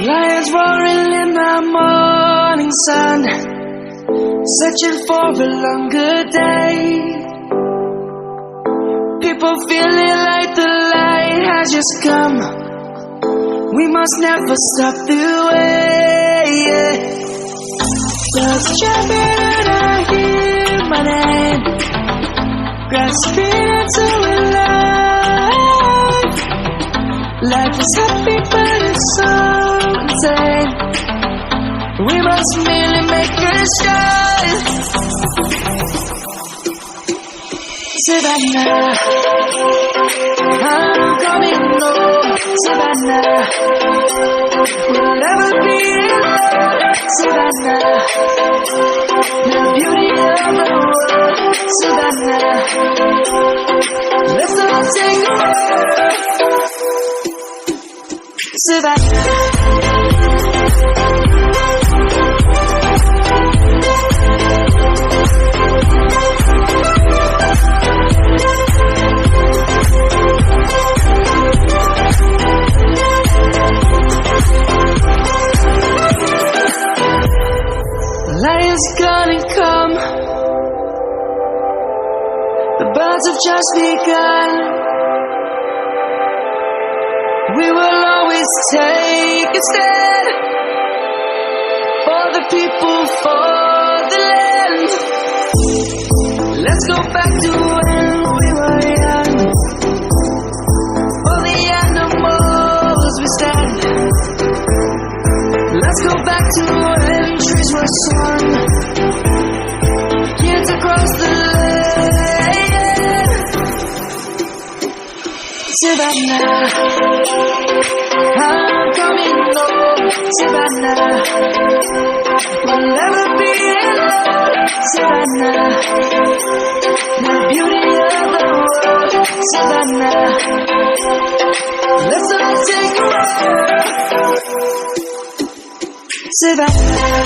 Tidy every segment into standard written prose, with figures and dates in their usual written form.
Lions roaring in the morning sun, searching for a longer day. People feeling like the light has just come. We must never stop the way. Birds jumping and I hear my name, grasping into a life. Life is happy but it's so insane. We must merely make a start. Savannah, I'm coming home. Savannah, we'll never be alone. Savannah, the beauty of the world. Savannah, let's all take a walk. Savannah. Lion's gonna come. The birds have just begun. We will always take a stand for the people, for the land. Let's go back to when we were young. For the animals we stand. Let's go back to when trees were sung. Kids across the land. Savannah, I'm coming home. Savannah, we'll never be alone. Savannah, the beauty of the world. Savannah, let's all take a walk. Savannah,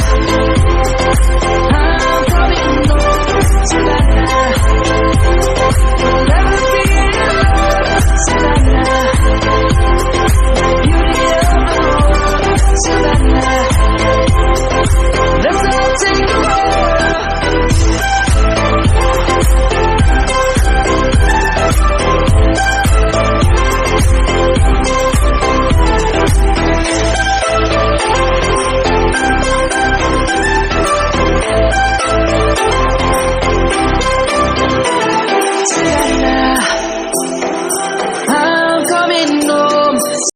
I'm coming home.